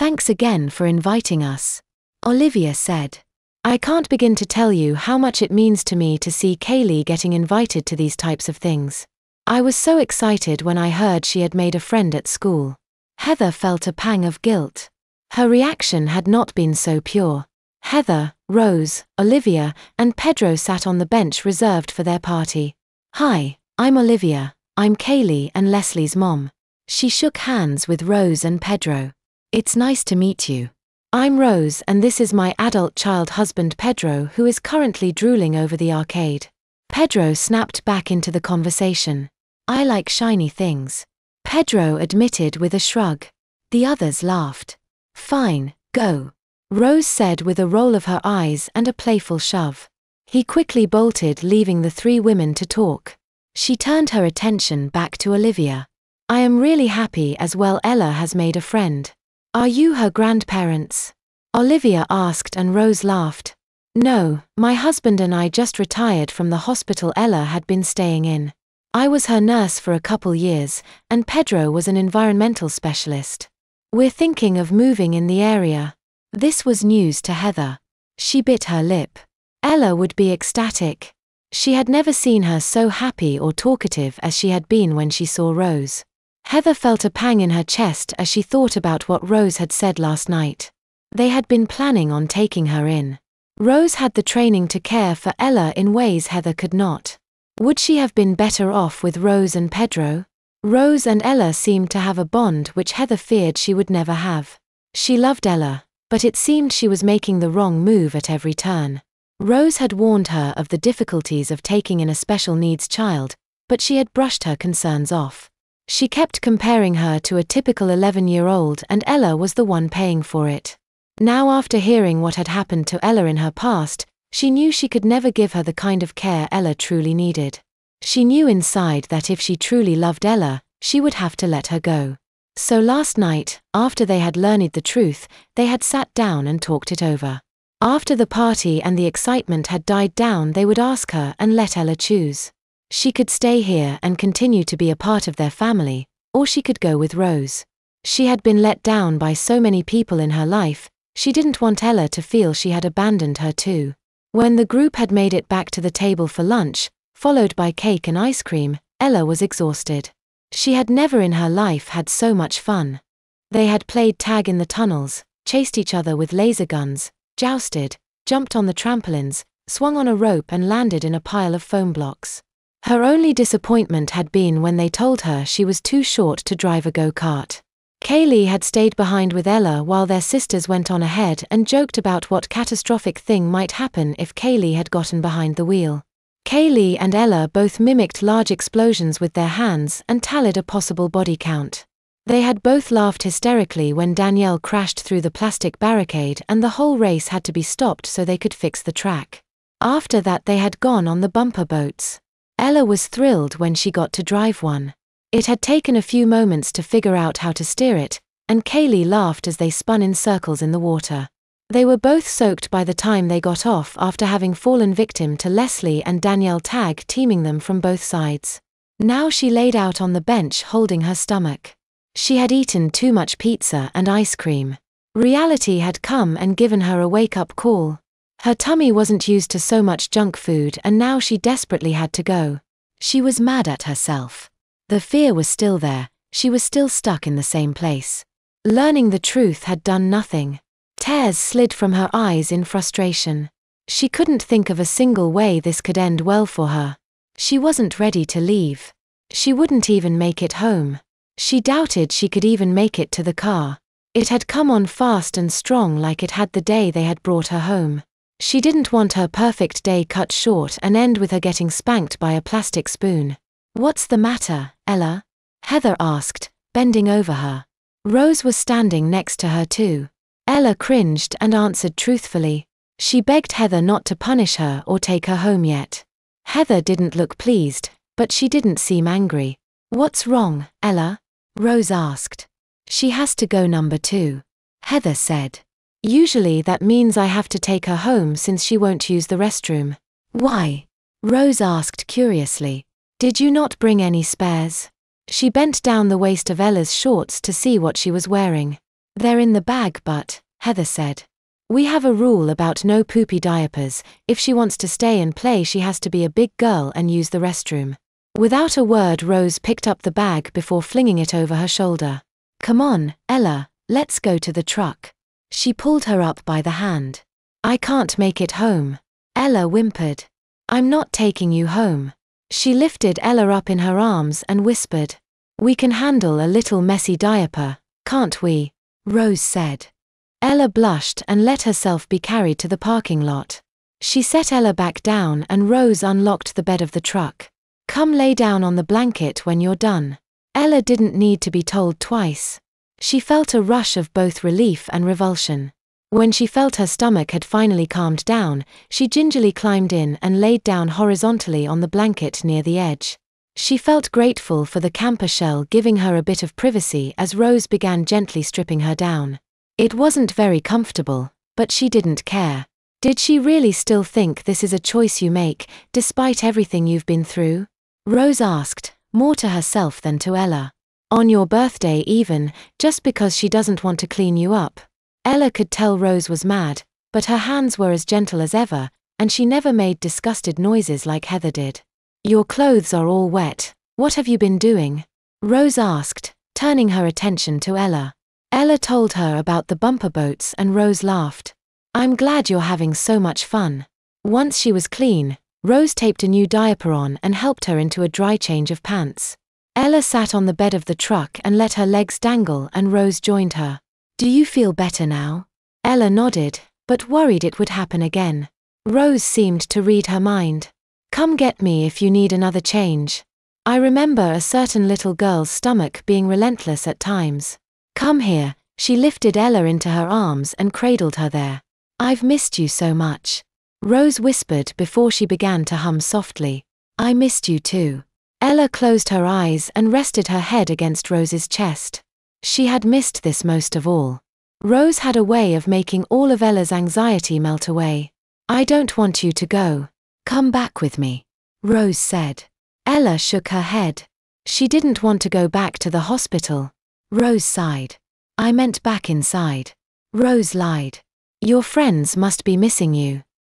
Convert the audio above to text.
Thanks again for inviting us, Olivia said. I can't begin to tell you how much it means to me to see Kaylee getting invited to these types of things. I was so excited when I heard she had made a friend at school. Heather felt a pang of guilt. Her reaction had not been so pure. Heather, Rose, Olivia, and Pedro sat on the bench reserved for their party. Hi, I'm Olivia. I'm Kaylee and Leslie's mom. She shook hands with Rose and Pedro. It's nice to meet you. I'm Rose and this is my adult child husband Pedro, who is currently drooling over the arcade. Pedro snapped back into the conversation. I like shiny things. Pedro admitted with a shrug. The others laughed. Fine, go, Rose said with a roll of her eyes and a playful shove. He quickly bolted, leaving the three women to talk. She turned her attention back to Olivia. I am really happy as well. Ella has made a friend. Are you her grandparents? Olivia asked and Rose laughed. No, my husband and I just retired from the hospital Ella had been staying in. I was her nurse for a couple years, and Pedro was an environmental specialist. We're thinking of moving in the area. This was news to Heather. She bit her lip. Ella would be ecstatic. She had never seen her so happy or talkative as she had been when she saw Rose. Heather felt a pang in her chest as she thought about what Rose had said last night. They had been planning on taking her in. Rose had the training to care for Ella in ways Heather could not. Would she have been better off with Rose and Pedro? Rose and Ella seemed to have a bond which Heather feared she would never have. She loved Ella, but it seemed she was making the wrong move at every turn. Rose had warned her of the difficulties of taking in a special needs child, but she had brushed her concerns off. She kept comparing her to a typical 11-year-old and Ella was the one paying for it. Now, after hearing what had happened to Ella in her past, she knew she could never give her the kind of care Ella truly needed. She knew inside that if she truly loved Ella, she would have to let her go. So last night, after they had learned the truth, they had sat down and talked it over. After the party and the excitement had died down, they would ask her and let Ella choose. She could stay here and continue to be a part of their family, or she could go with Rose. She had been let down by so many people in her life, she didn't want Ella to feel she had abandoned her too. When the group had made it back to the table for lunch, followed by cake and ice cream, Ella was exhausted. She had never in her life had so much fun. They had played tag in the tunnels, chased each other with laser guns, jousted, jumped on the trampolines, swung on a rope and landed in a pile of foam blocks. Her only disappointment had been when they told her she was too short to drive a go-kart. Kaylee had stayed behind with Ella while their sisters went on ahead and joked about what catastrophic thing might happen if Kaylee had gotten behind the wheel. Kaylee and Ella both mimicked large explosions with their hands and tallied a possible body count. They had both laughed hysterically when Danielle crashed through the plastic barricade and the whole race had to be stopped so they could fix the track. After that they had gone on the bumper boats. Ella was thrilled when she got to drive one. It had taken a few moments to figure out how to steer it, and Kaylee laughed as they spun in circles in the water. They were both soaked by the time they got off after having fallen victim to Leslie and Danielle tag teaming them from both sides. Now she laid out on the bench holding her stomach. She had eaten too much pizza and ice cream. Reality had come and given her a wake-up call. Her tummy wasn't used to so much junk food and now she desperately had to go. She was mad at herself. The fear was still there, she was still stuck in the same place. Learning the truth had done nothing. Tears slid from her eyes in frustration. She couldn't think of a single way this could end well for her. She wasn't ready to leave. She wouldn't even make it home. She doubted she could even make it to the car. It had come on fast and strong like it had the day they had brought her home. She didn't want her perfect day cut short and end with her getting spanked by a plastic spoon. What's the matter, Ella? Heather asked, bending over her. Rose was standing next to her too. Ella cringed and answered truthfully. She begged Heather not to punish her or take her home yet. Heather didn't look pleased, but she didn't seem angry. What's wrong, Ella? Rose asked. She has to go number 2. Heather said. Usually that means I have to take her home since she won't use the restroom. Why? Rose asked curiously. Did you not bring any spares? She bent down the waist of Ella's shorts to see what she was wearing. They're in the bag but, Heather said. We have a rule about no poopy diapers. If she wants to stay and play she has to be a big girl and use the restroom. Without a word Rose picked up the bag before flinging it over her shoulder. Come on, Ella, let's go to the truck. She pulled her up by the hand. I can't make it home. Ella whimpered. I'm not taking you home. She lifted Ella up in her arms and whispered. We can handle a little messy diaper, can't we? Rose said. Ella blushed and let herself be carried to the parking lot. She set Ella back down and Rose unlocked the bed of the truck. Come lay down on the blanket when you're done. Ella didn't need to be told twice. She felt a rush of both relief and revulsion. When she felt her stomach had finally calmed down, she gingerly climbed in and laid down horizontally on the blanket near the edge. She felt grateful for the camper shell giving her a bit of privacy as Rose began gently stripping her down. It wasn't very comfortable, but she didn't care. Did she really still think this is a choice you make, despite everything you've been through? Rose asked, more to herself than to Ella. On your birthday even, just because she doesn't want to clean you up. Ella could tell Rose was mad, but her hands were as gentle as ever, and she never made disgusted noises like Heather did. Your clothes are all wet. What have you been doing? Rose asked, turning her attention to Ella. Ella told her about the bumper boats and Rose laughed. I'm glad you're having so much fun. Once she was clean, Rose taped a new diaper on and helped her into a dry change of pants. Ella sat on the bed of the truck and let her legs dangle and Rose joined her. Do you feel better now? Ella nodded, but worried it would happen again. Rose seemed to read her mind. Come get me if you need another change. I remember a certain little girl's stomach being relentless at times. Come here. She lifted Ella into her arms and cradled her there. I've missed you so much. Rose whispered before she began to hum softly. I missed you too. Ella closed her eyes and rested her head against Rose's chest. She had missed this most of all. Rose had a way of making all of Ella's anxiety melt away. I don't want you to go. Come back with me, Rose said. Ella shook her head. She didn't want to go back to the hospital. Rose sighed. I meant back inside. Rose lied. Your friends must be missing you.